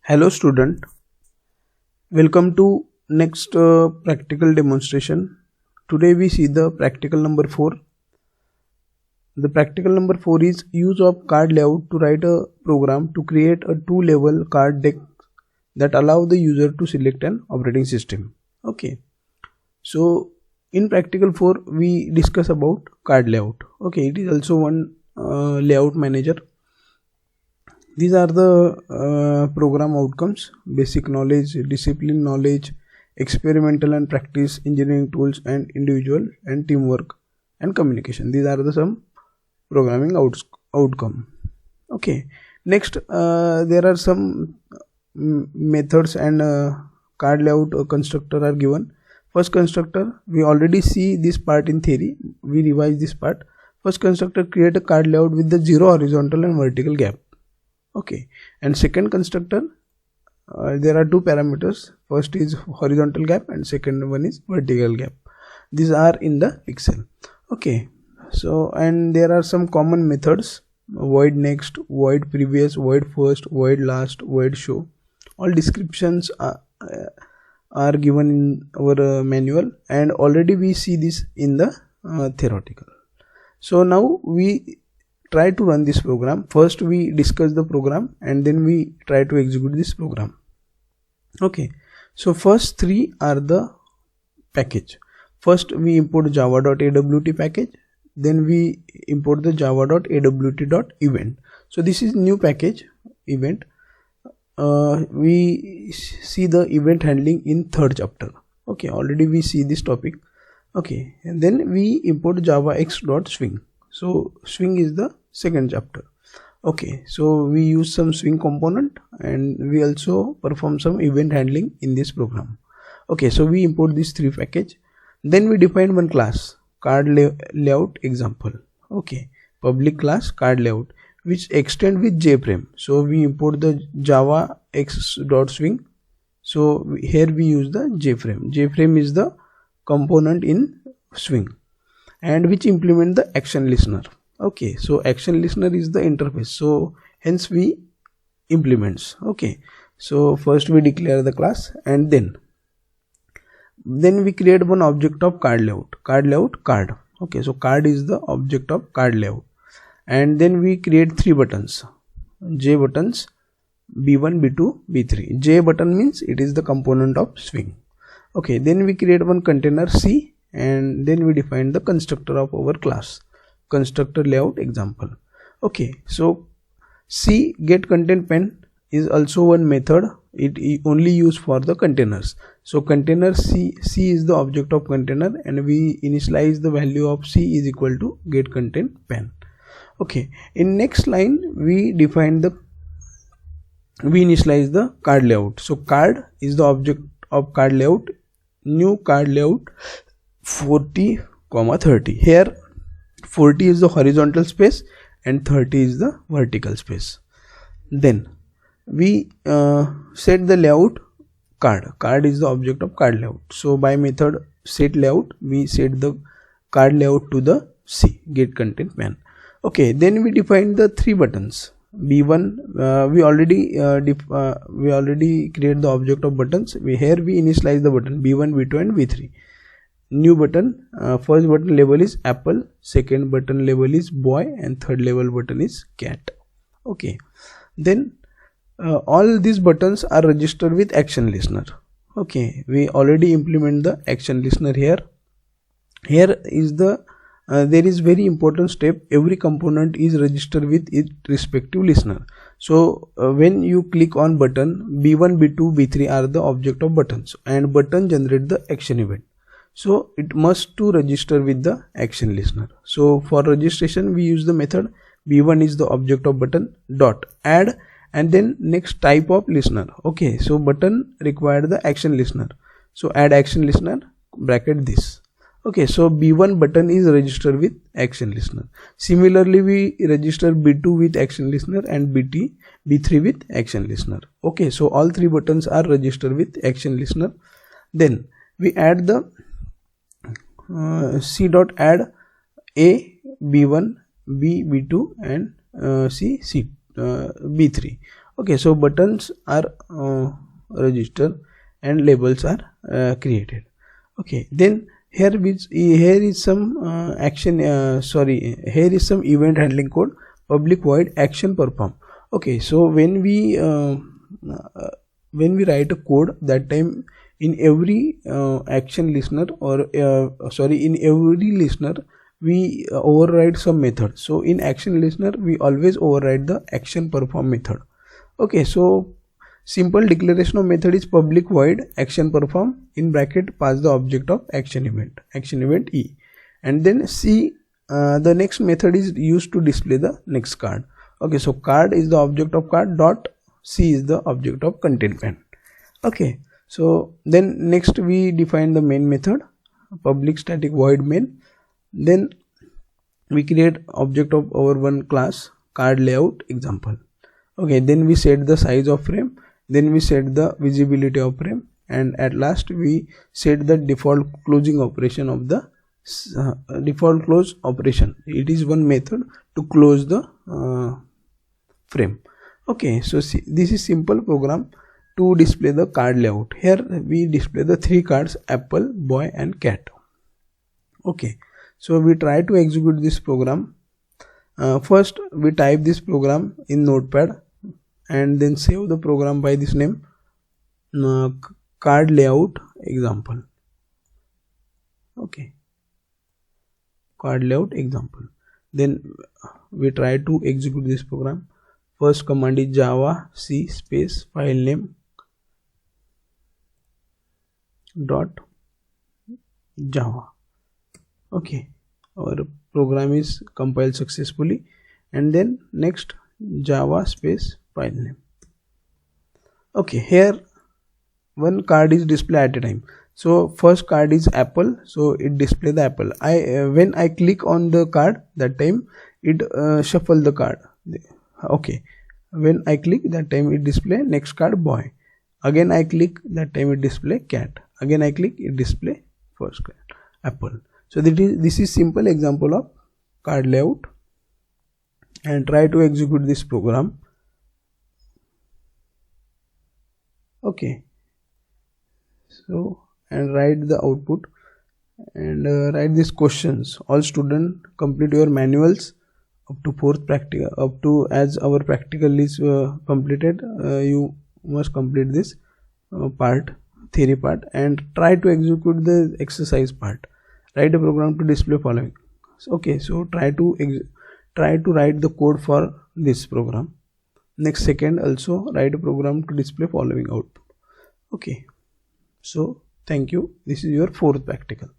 Hello student, welcome to next practical demonstration. Today we see the practical number 4. The practical number 4 is use of card layout to write a program to create a two-level card deck that allow the user to select an operating system. Okay, so in practical 4 we discuss about card layout. Okay, it is also one layout manager. These are the program outcomes: basic knowledge, discipline knowledge, experimental and practice, engineering tools, and individual and teamwork and communication. These are the some programming outcome. Okay, next there are some methods and card layout constructor are given. First constructor, we already see this part in theory, we revise this part. First constructor, create a card layout with the zero horizontal and vertical gap. Okay, and second constructor, there are two parameters. First is horizontal gap and second one is vertical gap. These are in the Excel. Okay, so and there are some common methods: void next, void previous, void first, void last, void show. All descriptions are given in our manual, and already we see this in the theoretical. So now we try to run this program. First we discuss the program and then we try to execute this program. Okay, so first three are the package. First we import java.awt package, then we import the java.awt.event. So this is new package event. We see the event handling in third chapter. Okay, already we see this topic. Okay, and then we import javax.swing. So swing is the second chapter. Okay, so we use some swing component and we also perform some event handling in this program. Okay, so we import these three package. Then we define one class, card layout example. Okay, public class card layout which extend with jframe. So we import the javax.swing. So here we use the jframe. Jframe is the component in swing and which implement the action listener. Okay, so action listener is the interface, so hence we implements. Okay, so first we declare the class and then we create one object of card layout. Card. Okay, so card is the object of card layout, and then we create three buttons, J buttons, B1, B2, B3. J button means it is the component of swing. Okay, then we create one container C, and then we define the constructor of our class, constructor layout example. Okay, so C get content pen is also one method. It only used for the containers. So container C is the object of container, and we initialize the value of C is equal to get content pen. Okay, in next line we initialize the card layout. So card is the object of card layout, new card layout 40, 30. Here 40 is the horizontal space and 30 is the vertical space. Then we set the layout card is the object of card layout. So by method set layout we set the card layout to the C, get content pen. Okay, then we define the three buttons. B1 we already create the object of buttons. Here we initialize the button B1, B2 and B3. New button, first button label is apple, second button label is boy, and third label button is cat. Okay, then all these buttons are registered with action listener. Okay, we already implement the action listener here. Here is the there is very important step. Every component is registered with its respective listener. So when you click on button, B1, B2, B3 are the object of buttons, and button generate the action event. So it must to register with the action listener. So for registration we use the method B1 is the object of button dot add, and then next type of listener. Okay, so button required the action listener, so add action listener bracket this. Okay, so B1 button is registered with action listener. Similarly we register B2 with action listener and B3 with action listener. Okay, so all three buttons are registered with action listener. Then we add the C dot add A, B1, B, B2 and C, B3. Okay, so buttons are registered and labels are created. Okay, then here is some here is some event handling code. Public void action perform. Okay, so when we write a code, that time in every action listener or in every listener we override some method. So in action listener we always override the action perform method. Okay, so simple declaration of method is public void action perform in bracket pass the object of action event E, and then C, the next method is used to display the next card. Okay, so card is the object of card dot C is the object of content pen. Okay, so then next we define the main method, public static void main. Then we create object of our one class card layout example. Okay, then we set the size of frame, then we set the visibility of frame, and at last we set the default closing operation of the default close operation. It is one method to close the frame. Okay, so see, this is simple program to display the card layout. Here we display the three cards, apple, boy and cat. Okay, so we try to execute this program. First we type this program in notepad and then save the program by this name, card layout example. Okay, card layout example. Then we try to execute this program. First command is java c space file name dot java. Okay, our program is compiled successfully, and then next java space file name. Okay, here one card is displayed at a time. So first card is apple, so it display the apple. When I click on the card, that time it shuffle the card. Okay, when I click, that time it display next card boy. Again I click, that time it display cat. Again I click, it display first card apple. So this is simple example of card layout, and try to execute this program. Okay, so and write the output and write these questions. All students complete your manuals up to fourth practical, up to as our practical is completed. You must complete this part, theory part, and try to execute the exercise part. Write a program to display following. Okay, so try to write the code for this program. Next second also write a program to display following output. Okay, so thank you. This is your fourth practical.